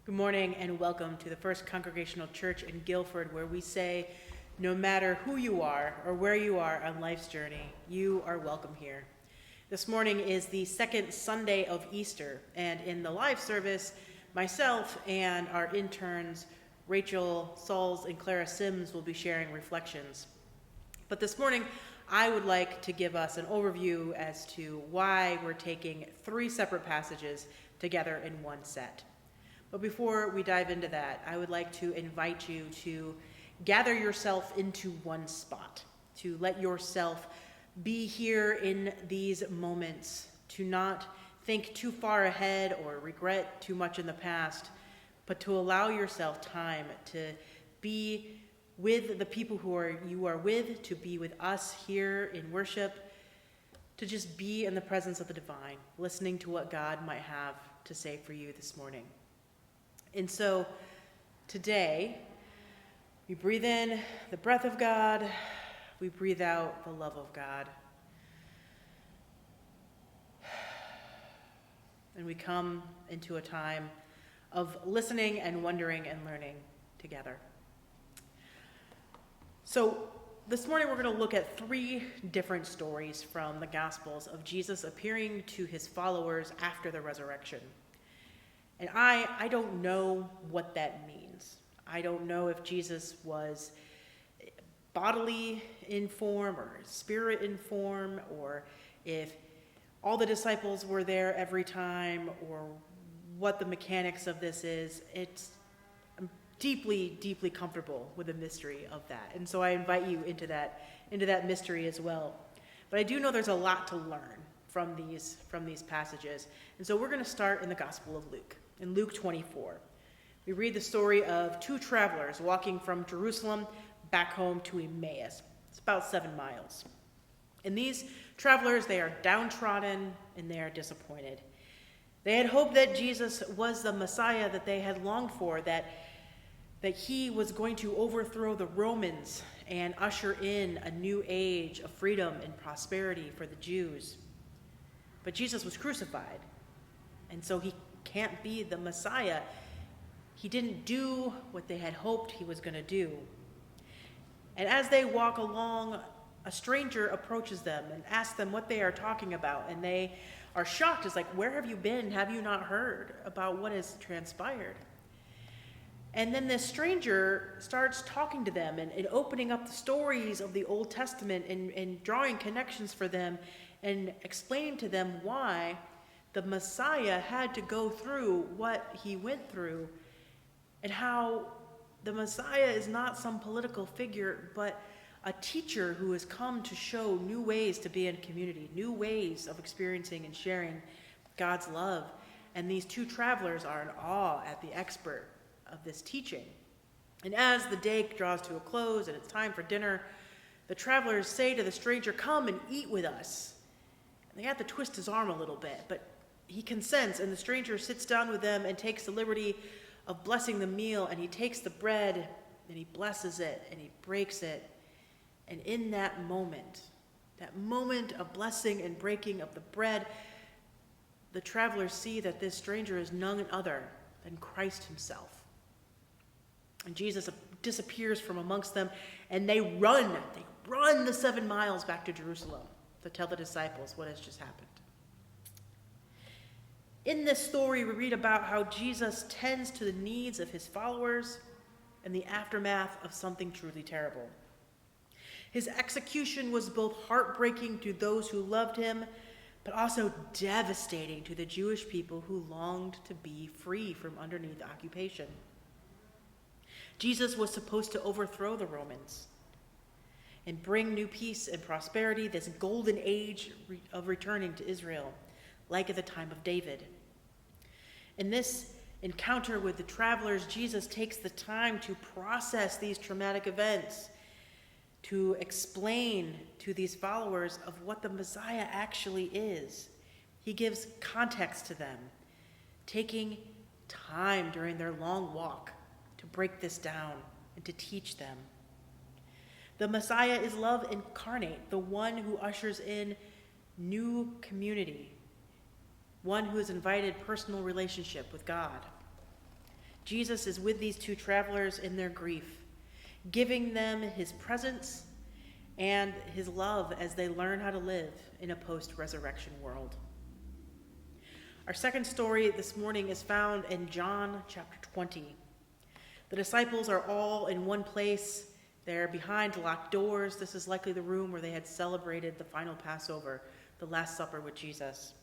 Good morning and welcome to the First Congregational Church in Guilford, where we say, no matter who you are or where you are on life's journey, you are welcome here. This morning is the second Sunday of Easter, and in the live service, myself and our interns, Rachel Sauls and Clara Sims, will be sharing reflections. But this morning, I would like to give us an overview as to why we're taking three separate passages together in one set. But before we dive into that, I would like to invite you to gather yourself into one spot, to let yourself be here in these moments, to not think too far ahead or regret too much in the past, but to allow yourself time to be with the people you are with, to be with us here in worship, to just be in the presence of the divine, listening to what God might have to say for you this morning. And so today, we breathe in the breath of God, we breathe out the love of God. And we come into a time of listening and wondering and learning together. So this morning we're going to look at three different stories from the Gospels of Jesus appearing to his followers after the resurrection. And I don't know what that means. I don't know if Jesus was bodily in form or spirit in form, or if all the disciples were there every time, or what the mechanics of this is. I'm deeply, deeply comfortable with the mystery of that. And so I invite you into that mystery as well. But I do know there's a lot to learn from these passages. And so we're going to start in the Gospel of Luke. In Luke 24, we read the story of two travelers walking from Jerusalem back home to Emmaus. It's about 7 miles. And these travelers, they are downtrodden and they are disappointed. They had hoped that Jesus was the Messiah that they had longed for, that he was going to overthrow the Romans and usher in a new age of freedom and prosperity for the Jews. But Jesus was crucified, and so he can't be the Messiah. He didn't do what they had hoped he was going to do. And as they walk along, a stranger approaches them and asks them what they are talking about. And they are shocked. It's like, where have you been? Have you not heard about what has transpired? And then this stranger starts talking to them and opening up the stories of the Old Testament and drawing connections for them and explaining to them why the Messiah had to go through what he went through, and how the Messiah is not some political figure, but a teacher who has come to show new ways to be in community, new ways of experiencing and sharing God's love. And these two travelers are in awe at the expert of this teaching. And as the day draws to a close and it's time for dinner, the travelers say to the stranger, "Come and eat with us." And they have to twist his arm a little bit, but he consents, and the stranger sits down with them and takes the liberty of blessing the meal, and he takes the bread and he blesses it and he breaks it. And in that moment of blessing and breaking of the bread, the travelers see that this stranger is none other than Christ himself. And Jesus disappears from amongst them, and they run the 7 miles back to Jerusalem to tell the disciples what has just happened. In this story, we read about how Jesus tends to the needs of his followers in the aftermath of something truly terrible. His execution was both heartbreaking to those who loved him, but also devastating to the Jewish people who longed to be free from underneath occupation. Jesus was supposed to overthrow the Romans and bring new peace and prosperity, this golden age of returning to Israel, like at the time of David. In this encounter with the travelers, Jesus takes the time to process these traumatic events, to explain to these followers of what the Messiah actually is. He gives context to them, taking time during their long walk to break this down and to teach them. The Messiah is love incarnate, the one who ushers in new community, one who has invited personal relationship with God. Jesus is with these two travelers in their grief, giving them his presence and his love as they learn how to live in a post-resurrection world. Our second story this morning is found in John chapter 20. The disciples are all in one place. They're behind locked doors. This is likely the room where they had celebrated the final Passover, the Last Supper with Jesus.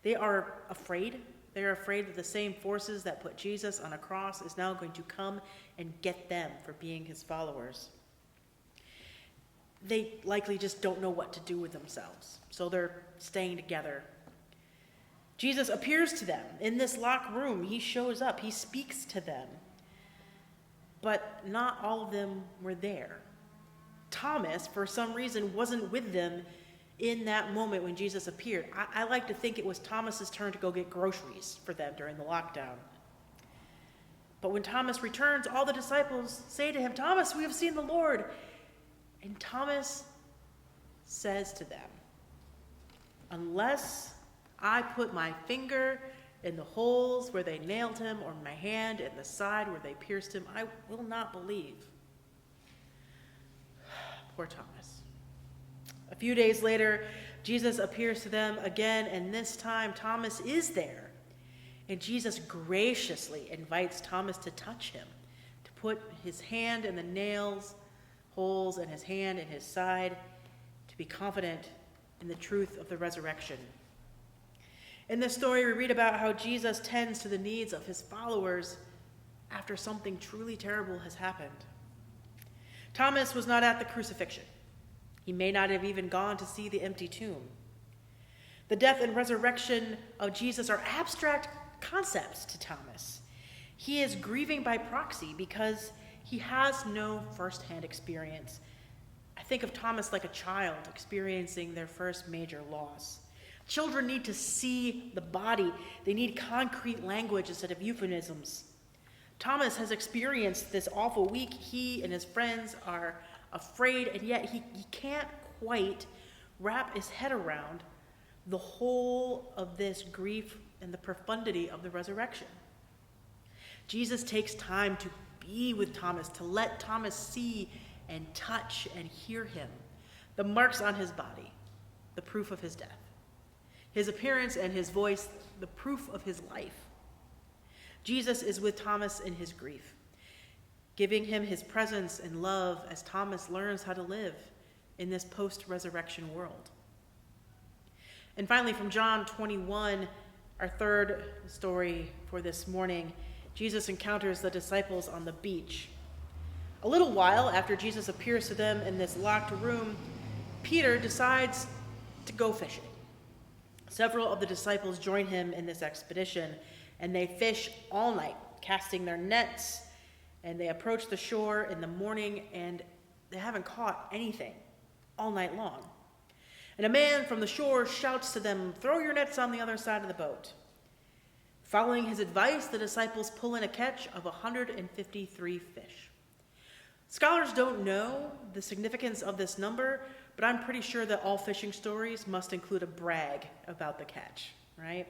They are afraid. They are afraid that the same forces that put Jesus on a cross is now going to come and get them for being his followers. They likely just don't know what to do with themselves, so they're staying together. Jesus appears to them in this locked room. He shows up. He speaks to them. But not all of them were there. Thomas, for some reason, wasn't with them in that moment when Jesus appeared. I like to think it was Thomas's turn to go get groceries for them during the lockdown. But when Thomas returns, all the disciples say to him, "Thomas, we have seen the Lord." And Thomas says to them, "Unless I put my finger in the holes where they nailed him, or my hand in the side where they pierced him, I will not believe." Poor Thomas. A few days later, Jesus appears to them again, and this time Thomas is there. And Jesus graciously invites Thomas to touch him, to put his hand in the nails, holes, and his hand in his side, to be confident in the truth of the resurrection. In this story, we read about how Jesus tends to the needs of his followers after something truly terrible has happened. Thomas was not at the crucifixion. He may not have even gone to see the empty tomb. The death and resurrection of Jesus are abstract concepts to Thomas. He is grieving by proxy because he has no firsthand experience. I think of Thomas like a child experiencing their first major loss. Children need to see the body. They need concrete language instead of euphemisms. Thomas has experienced this awful week. He and his friends are afraid, and yet he can't quite wrap his head around the whole of this grief and the profundity of the resurrection. Jesus takes time to be with Thomas, to let Thomas see and touch and hear him, the marks on his body, the proof of his death. His appearance and his voice, the proof of his life. Jesus is with Thomas in his grief, giving him his presence and love as Thomas learns how to live in this post-resurrection world. And finally, from John 21, our third story for this morning, Jesus encounters the disciples on the beach. A little while after Jesus appears to them in this locked room, Peter decides to go fishing. Several of the disciples join him in this expedition, and they fish all night, casting their nets, and they approach the shore in the morning, and they haven't caught anything all night long. And a man from the shore shouts to them, "Throw your nets on the other side of the boat." Following his advice, the disciples pull in a catch of 153 fish. Scholars don't know the significance of this number, but I'm pretty sure that all fishing stories must include a brag about the catch, right?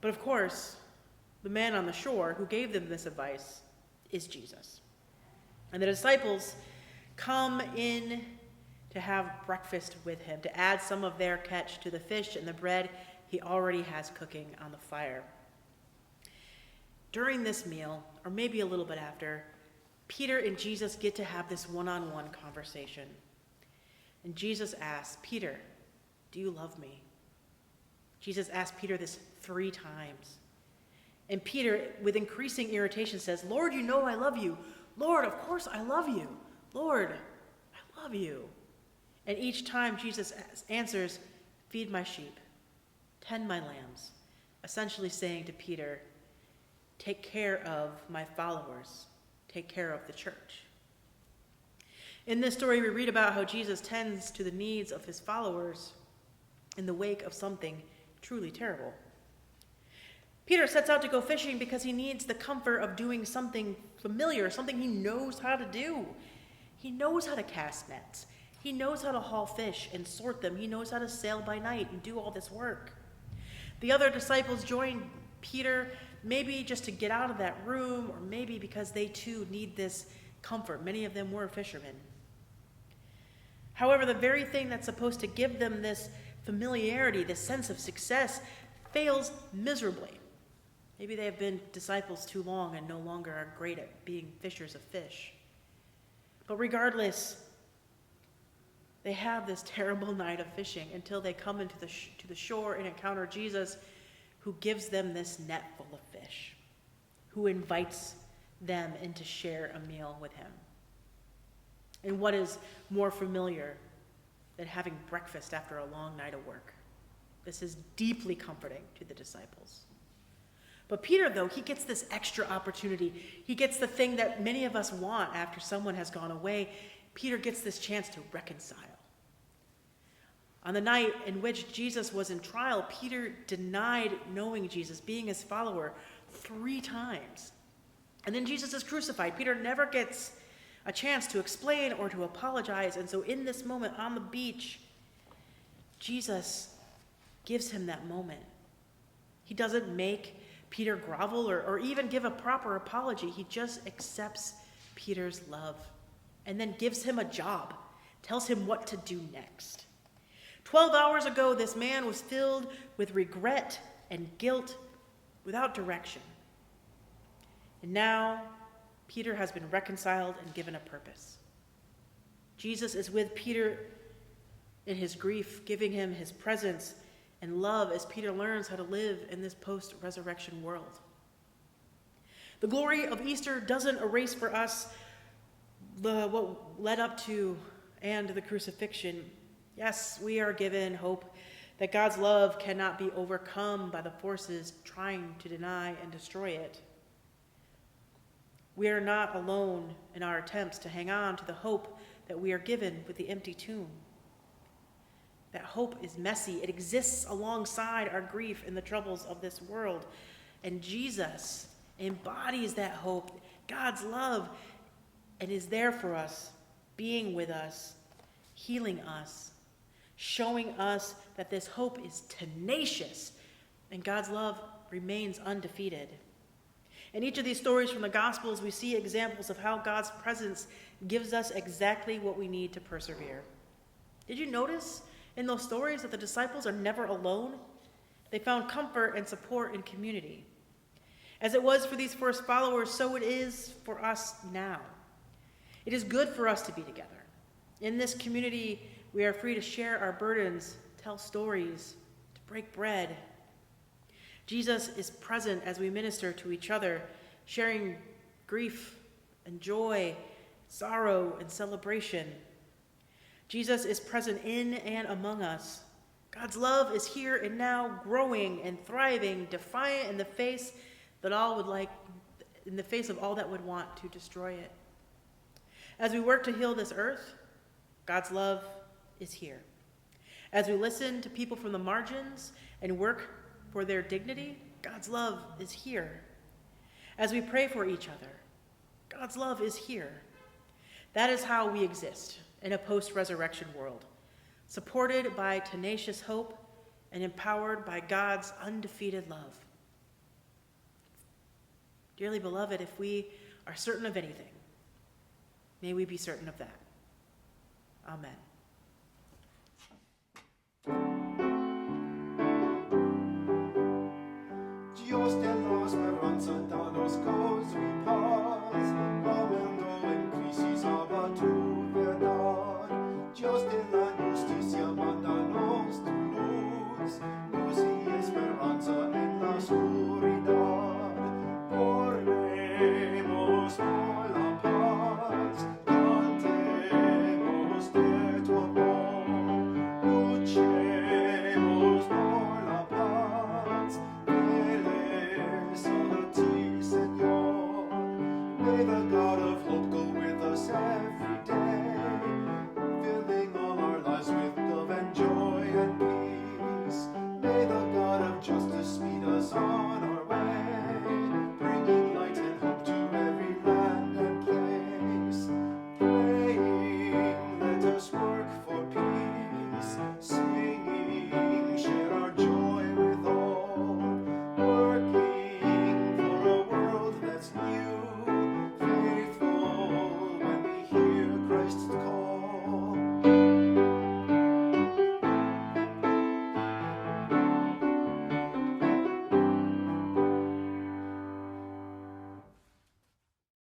But of course, the man on the shore who gave them this advice is Jesus. And the disciples come in to have breakfast with him, to add some of their catch to the fish and the bread he already has cooking on the fire. During this meal, or maybe a little bit after, Peter and Jesus get to have this one-on-one conversation. And Jesus asks, "Peter, do you love me?" Jesus asks Peter this 3 times. And Peter, with increasing irritation, says, "Lord, you know I love you. Lord, of course I love you. Lord, I love you." And each time Jesus answers, "Feed my sheep, tend my lambs," essentially saying to Peter, take care of my followers, take care of the church. In this story, we read about how Jesus tends to the needs of his followers in the wake of something truly terrible. Peter sets out to go fishing because he needs the comfort of doing something familiar, something he knows how to do. He knows how to cast nets. He knows how to haul fish and sort them. He knows how to sail by night and do all this work. The other disciples join Peter, maybe just to get out of that room, or maybe because they too need this comfort. Many of them were fishermen. However, the very thing that's supposed to give them this familiarity, this sense of success, fails miserably. Maybe they have been disciples too long and no longer are great at being fishers of fish. But regardless, they have this terrible night of fishing until they come into to the shore and encounter Jesus, who gives them this net full of fish, who invites them in to share a meal with him. And what is more familiar than having breakfast after a long night of work? This is deeply comforting to the disciples. But Peter, though, he gets this extra opportunity. He gets the thing that many of us want after someone has gone away. Peter gets this chance to reconcile. On the night in which Jesus was in trial, Peter denied knowing Jesus, being his follower, 3 times. And then Jesus is crucified. Peter never gets a chance to explain or to apologize. And so in this moment on the beach, Jesus gives him that moment. He doesn't make Peter grovel or even give a proper apology. He just accepts Peter's love and then gives him a job, tells him what to do next. 12 hours ago, this man was filled with regret and guilt without direction. And now, Peter has been reconciled and given a purpose. Jesus is with Peter in his grief, giving him his presence and love as Peter learns how to live in this post-resurrection world. The glory of Easter doesn't erase for us what led up to and the crucifixion. Yes, we are given hope that God's love cannot be overcome by the forces trying to deny and destroy it. We are not alone in our attempts to hang on to the hope that we are given with the empty tomb. That hope is messy. It exists alongside our grief and the troubles of this world. And Jesus embodies that hope, God's love, and is there for us, being with us, healing us, showing us that this hope is tenacious and God's love remains undefeated. In each of these stories from the Gospels, we see examples of how God's presence gives us exactly what we need to persevere. Did you notice in those stories that the disciples are never alone? They found comfort and support in community. As it was for these first followers, so it is for us now. It is good for us to be together. In this community, we are free to share our burdens, tell stories, to break bread. Jesus is present as we minister to each other, sharing grief and joy, sorrow and celebration. Jesus is present in and among us. God's love is here and now, growing and thriving, defiant in the face of all that would want to destroy it. As we work to heal this earth, God's love is here. As we listen to people from the margins and work for their dignity, God's love is here. As we pray for each other, God's love is here. That is how we exist in a post-resurrection world, supported by tenacious hope and empowered by God's undefeated love. Dearly beloved, if we are certain of anything, may we be certain of that. Amen. Dios de la esperanza, danos gozo y paz, amando en crisis ama tu verdad. Dios de la justicia, mándanos tu luz y esperanza en la oscuridad.